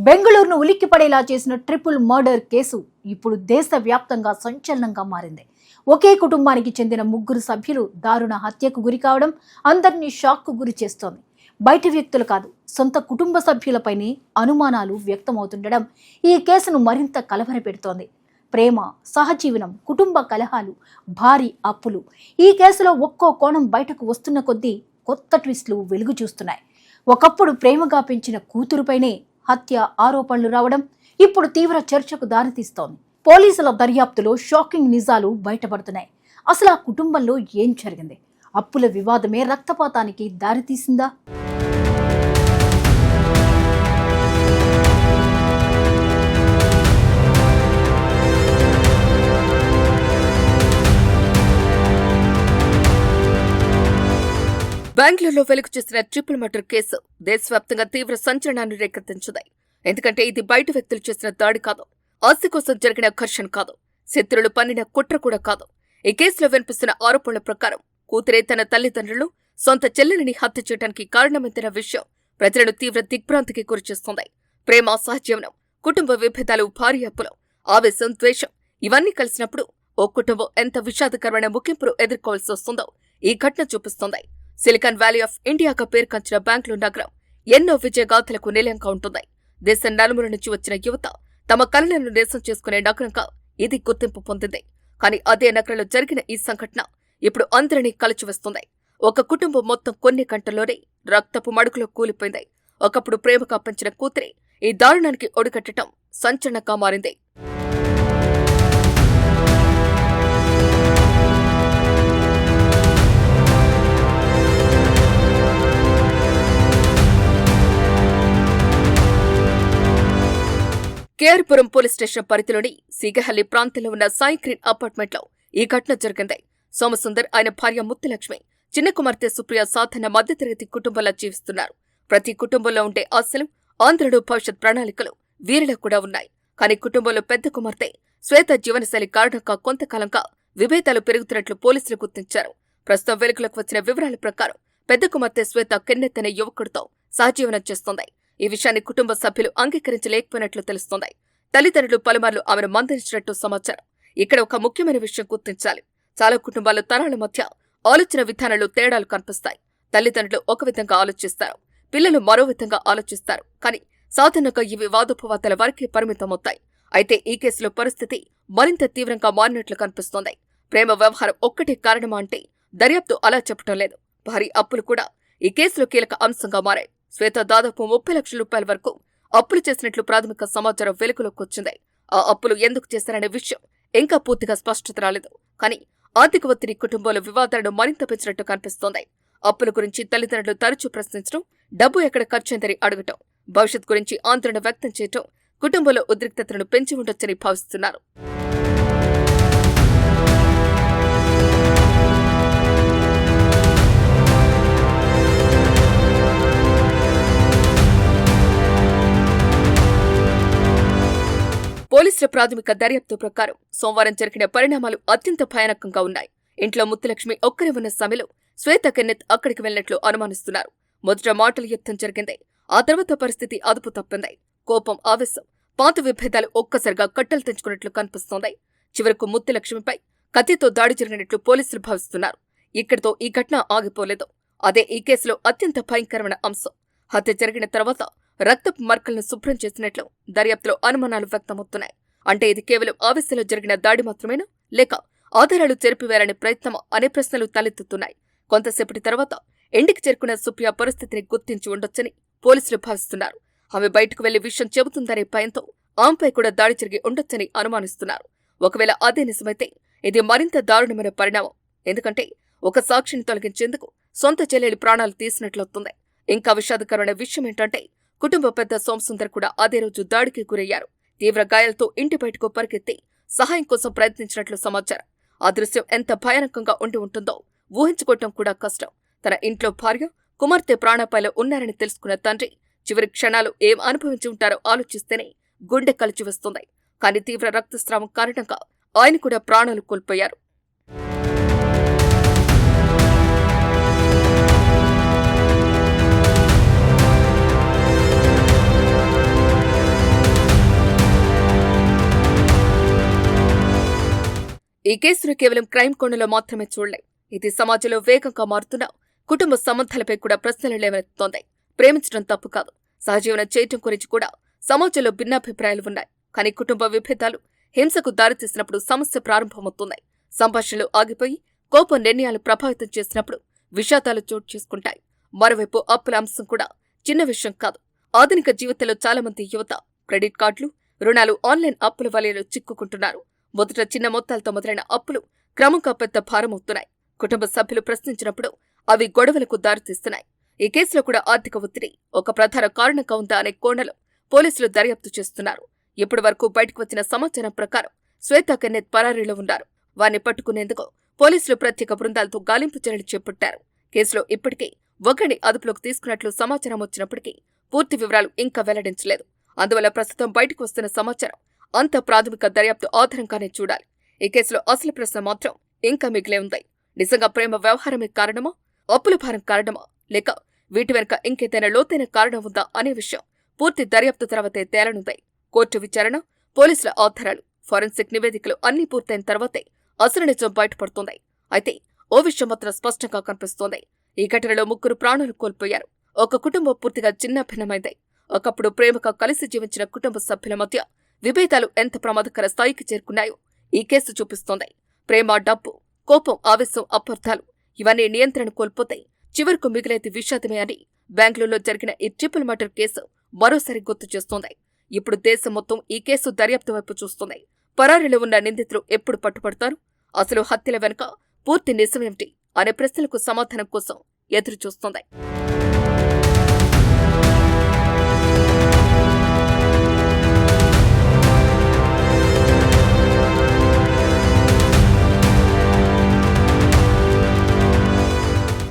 బెంగళూరును ఉలిక్కిపడేలా చేసిన triple murder case ఇప్పుడు దేశవ్యాప్తంగా సంచలనంగా మారింది. ఒకే కుటుంబానికి చెందిన ముగ్గురు సభ్యులు దారుణ హత్యకు గురి కావడం అందరినీ షాక్కు గురి చేస్తోంది. బయట వ్యక్తులు కాదు, సొంత కుటుంబ సభ్యులపైనే అనుమానాలు వ్యక్తమవుతుండడం ఈ కేసును మరింత కలవరపెడుతోంది. ప్రేమ, సహజీవనం, కుటుంబ కలహాలు, భారీ అప్పులు, ఈ కేసులో ఒక్కో కోణం బయటకు వస్తున్న కొద్దీ కొత్త ట్విస్టులు వెలుగు చూస్తున్నాయి. ఒకప్పుడు ప్రేమగా పెంచిన కూతురుపైనే హత్య ఆరోపణలు రావడం ఇప్పుడు తీవ్ర చర్చకు దారితీస్తోంది. పోలీసుల దర్యాప్తులో షాకింగ్ నిజాలు బయటపడుతున్నాయి. అసలు ఆ కుటుంబంలో ఏం జరిగింది? అప్పుల వివాదమే రక్తపాతానికి దారితీసిందా? బెంగళూరులో వెలుగు చూసిన ట్రిపుల్ మర్డర్ కేసు దేశవ్యాప్తంగా తీవ్ర సంచలనాన్ని రేకెత్తించింది. ఎందుకంటే ఇది బయట వ్యక్తులు చేసిన దాడి కాదు, ఆస్తి కోసం జరిగిన ఘర్షణ కాదు, శత్రులు పన్నిన కుట్ర కూడా కాదు. ఈ కేసులో వినిపిస్తున్న ఆరోపణల ప్రకారం కూతురే తన తల్లిదండ్రులు, సొంత చెల్లెలిని హత్య చేయడానికి కారణమెంతిన విషయం ప్రజలను తీవ్ర దిగ్భ్రాంతికి గురిచేస్తోంది. ప్రేమ, సహజీవనం, కుటుంబ విభేదాలు, భారీ అప్పులు, ఆవేశం, ద్వేషం ఇవన్నీ కలిసినప్పుడు ఓ కుటుంబం ఎంత విషాదకరమైన ముగింపును ఎదుర్కోవాల్సి వస్తుందో ఈ ఘటన చూపిస్తోంది. సిలికాన్ వ్యాలీ ఆఫ్ ఇండియాగా పేర్కొంచిన బెంగళూరు నగరం ఎన్నో విజయగాథలకు నిలయంగా ఉంటుంది. దేశం నలుమూల నుంచి వచ్చిన యువత తమ కలలను నిరసన చేసుకునే నగరంగా ఇది గుర్తింపు పొందింది. కానీ అదే నగరంలో జరిగిన ఈ సంఘటన ఇప్పుడు అందరినీ కలిచివేస్తుంది. ఒక కుటుంబం మొత్తం కొన్ని గంటల్లోనే రక్తపు మడుగులో కూలిపోయింది. ఒకప్పుడు ప్రేమగా పెంచిన కూతురే ఈ దారుణానికి ఒడిగట్టడం సంచలనంగా మారింది. కేఆర్పురం పోలీస్ స్టేషన్ పరిధిలోని సీగహల్లి ప్రాంతంలో ఉన్న సాయి గ్రీన్ అపార్ట్మెంట్లో ఈ ఘటన జరిగింది. సోమసుందర్, ఆయన భార్య ముత్తులక్ష్మి, చిన్న కుమార్తె సుప్రియ సాధారణ మధ్యతరగతి కుటుంబంలో జీవిస్తున్నారు. ప్రతి కుటుంబంలో ఉండే ఆశలు, ఆంధ్రుడు భవిష్యత్ ప్రణాళికలు వీరిలో కూడా ఉన్నాయి. కానీ కుటుంబంలో పెద్ద కుమార్తె శ్వేత జీవనశైలి కారణంగా కొంతకాలంగా విభేదాలు పెరుగుతున్నట్లు పోలీసులు గుర్తించారు. ప్రస్తుతం వెలుగులోకి వచ్చిన వివరాల ప్రకారం పెద్ద కుమార్తె శ్వేత కెన్నెత్ అనే యువకుడితో సహజీవనం చేస్తోంది. ఈ విషయాన్ని కుటుంబ సభ్యులు అంగీకరించలేకపోయినట్లు తెలుస్తోంది. తల్లిదండ్రులు పలుమార్లు ఆమెను మందలించినట్టు సమాచారం. ఇక్కడ ఒక ముఖ్యమైన విషయం గుర్తించాలి. చాలా కుటుంబాల్లో తరాల మధ్య ఆలోచన విధానంలో తేడాలు కనిపిస్తాయి. తల్లిదండ్రులు ఒక విధంగా ఆలోచిస్తారు, పిల్లలు మరో విధంగా ఆలోచిస్తారు. కానీ సాధారణంగా ఇవి వాదోపవాదాల వరకే పరిమితమవుతాయి. అయితే ఈ కేసులో పరిస్థితి మరింత తీవ్రంగా మారినట్లు కనిపిస్తోంది. ప్రేమ వ్యవహారం ఒక్కటే కారణమా అంటే దర్యాప్తు అలా చెప్పడం లేదు. భారీ అప్పులు కూడా ఈ కేసులో కీలక అంశంగా మారాయి. శ్వేత దాదాపు 30 లక్షల రూపాయల వరకు అప్పులు చేసినట్లు ప్రాథమిక సమాచారం వెలుగులోకి వచ్చింది. ఆ అప్పులు ఎందుకు చేశారనే విషయం ఇంకా పూర్తిగా స్పష్టత రాలేదు. కానీ ఆర్థిక ఒత్తిడి కుటుంబంలో వివాదాలను మరింత పెంచినట్టు కనిపిస్తోంది. అప్పుల గురించి తల్లిదండ్రులు తరచూ ప్రశ్నించడం, డబ్బు ఎక్కడ ఖర్చయిందని అడగటం, భవిష్యత్ గురించి ఆందోళన వ్యక్తం చేయటం కుటుంబంలో ఉద్రిక్తతను పెంచి ఉండొచ్చని భావిస్తున్నారు. పోలీసుల ప్రాథమిక దర్యాప్తు ప్రకారం సోమవారం జరిగిన పరిణామాలు అత్యంత భయానకంగా ఉన్నాయి. ఇంట్లో ముత్తులక్ష్మి ఒక్కరే ఉన్న సమయంలో శ్వేత కెన్నెత్ అక్కడికి వెళ్లినట్లు అనుమానిస్తున్నారు. మొదట మాటల యుద్ధం జరిగింది. ఆ తర్వాత పరిస్థితి అదుపు తప్పింది. కోపం, ఆవేశం, పాత విభేదాలు ఒక్కసారిగా కట్టలు తెంచుకున్నట్లు కనిపిస్తోంది. చివరకు ముత్తులక్ష్మిపై కత్తితో దాడి జరిగినట్లు పోలీసులు భావిస్తున్నారు. ఇక్కడితో ఈ ఘటన ఆగిపోలేదు. అదే ఈ కేసులో అత్యంత భయంకరమైన అంశం. హత్య జరిగిన తర్వాత రక్తపు మర్కలను శుభ్రం చేసినట్లు దర్యాప్తులో అనుమానాలు వ్యక్తమవుతున్నాయి. అంటే ఇది కేవలం ఆవేశంలో జరిగిన దాడి మాత్రమేనా, లేక ఆధారాలు చెరిపివేయాలనే ప్రయత్నం అనే ప్రశ్నలు తలెత్తుతున్నాయి. కొంతసేపటి తర్వాత ఇంటికి చేరుకున్న సుప్రియ పరిస్థితిని గుర్తించి ఉండొచ్చని పోలీసులు భావిస్తున్నారు. ఆమె బయటకు వెళ్లి విషయం చెబుతుందనే భయంతో ఆమెపై కూడా దాడి జరిగి ఉండొచ్చని అనుమానిస్తున్నారు. ఒకవేళ అదే నిజమైతే ఇది మరింత దారుణమైన పరిణామం. ఎందుకంటే ఒక సాక్షిని తొలగించేందుకు సొంత చెల్లెలి ప్రాణాలు తీసినట్లవుతుంది. ఇంకా విషాదకరమైన విషయం ఏంటంటే కుటుంబ పెద్ద సోమసుందర్ కూడా అదే రోజు దాడికి గురయ్యారు. తీవ్ర గాయాలతో ఇంటి బయటకు పరిగెత్తి సహాయం కోసం ప్రయత్నించినట్లు సమాచారం. ఆ దృశ్యం ఎంత భయానకంగా ఉండి ఉంటుందో ఊహించుకోవటం కూడా కష్టం. తన ఇంట్లో భార్య, కుమార్తె ప్రాణాపాయలో ఉన్నారని తెలుసుకున్న తండ్రి చివరి క్షణాలు ఏం అనుభవించి ఉంటారో ఆలోచిస్తేనే గుండె కలిచి వస్తుంది. కానీ తీవ్ర రక్తస్రావం కారణంగా ఆయన కూడా ప్రాణాలు కోల్పోయారు. ఈ కేసును కేవలం క్రైమ్ కోణంలో మాత్రమే చూడలేం. ఇది సమాజంలో వేగంగా మారుతున్న కుటుంబ సంబంధాలపై కూడా ప్రశ్నలు లేవనెత్తుతోంది. ప్రేమించడం తప్పు కాదు, సహజీవనం చేయటం గురించి కూడా సమాజంలో భిన్నాభిప్రాయాలు ఉన్నాయి. కానీ కుటుంబ విభేదాలు హింసకు దారితీసినప్పుడు సమస్య ప్రారంభమవుతుంది. సంభాషణలు ఆగిపోయి కోపం నిర్ణయాలు ప్రభావితం చేసినప్పుడు విషాదాలు చోటు చేసుకుంటాయి. మరోవైపు అప్పుల అంశం కూడా చిన్న విషయం కాదు. ఆధునిక జీవితంలో చాలా మంది యువత క్రెడిట్ కార్డులు, రుణాలు, ఆన్లైన్ అప్పుల వలయంలో చిక్కుకుంటున్నారు. మొదట చిన్న మొత్తాలతో మొదలైన అప్పులు క్రమంగా పెద్ద భారమవుతున్నాయి. కుటుంబ సభ్యులు ప్రశ్నించినప్పుడు అవి గొడవలకు దారితీస్తున్నాయి. ఈ కేసులో కూడా ఆర్థిక ఒత్తిడి ఒక ప్రధాన కారణంగా ఉందా అనే కోణంలో పోలీసులు దర్యాప్తు చేస్తున్నారు. ఇప్పటి వరకు బయటకు వచ్చిన సమాచారం ప్రకారం శ్వేతా కెన్నెత్ పరారీలో ఉన్నారు. వారిని పట్టుకునేందుకు పోలీసులు ప్రత్యేక బృందాలతో గాలింపు చర్యలు చేపట్టారు. కేసులో ఇప్పటికే ఒకరిని అదుపులోకి తీసుకున్నట్లు సమాచారం వచ్చినప్పటికీ పూర్తి వివరాలు ఇంకా వెల్లడించలేదు. అందువల్ల ప్రస్తుతం బయటకు వస్తున్న సమాచారం అంత ప్రాథమిక దర్యాప్తు ఆధారంగానే చూడాలి. ఈ కేసులో అసలు ప్రశ్న మాత్రం ఇంకా మిగిలే ఉంది. నిజంగా ప్రేమ వ్యవహారమే కారణమా, అప్పుల భారం కారణమా, లేక వీటి వెనుక ఇంకేదైనా లోతైన కారణం ఉందా అనే విషయం పూర్తి దర్యాప్తు తర్వాతే తేలనుంది. కోర్టు విచారణ, పోలీసుల ఆధారాలు, ఫోరెన్సిక్ నివేదికలు అన్నీ పూర్తయిన తర్వాతే అసలు నిజం బయటపడుతుంది. అయితే ఓ విషయం మాత్రం స్పష్టంగా కనిపిస్తోంది. ఈ ఘటనలో 3 ప్రాణాలు కోల్పోయారు. ఒక కుటుంబం పూర్తిగా చిన్నభిన్నమైంది. ఒకప్పుడు ప్రేమగా కలిసి జీవించిన కుటుంబ సభ్యుల మధ్య విభేదాలు ఎంత ప్రమాదకర స్థాయికి చేరుకున్నాయో ఈ కేసు చూపిస్తోంది. ప్రేమ, డబ్బు, కోపం, ఆవేశం, అపార్థాలు ఇవన్నీ నియంత్రణ కోల్పోతే చివరకు మిగిలేది విషాదమే అని బెంగళూరులో జరిగిన ఈ ట్రిపుల్ మర్డర్ కేసు మరోసారి గుర్తు చేస్తోంది. ఇప్పుడు దేశం మొత్తం ఈ కేసు దర్యాప్తు వైపు చూస్తోంది. పరారీలో ఉన్న నిందితులు ఎప్పుడు పట్టుబడతారు, అసలు హత్యల వెనుక పూర్తి నిజమేమిటి అనే ప్రశ్నలకు సమాధానం కోసం ఎదురు చూస్తోంది.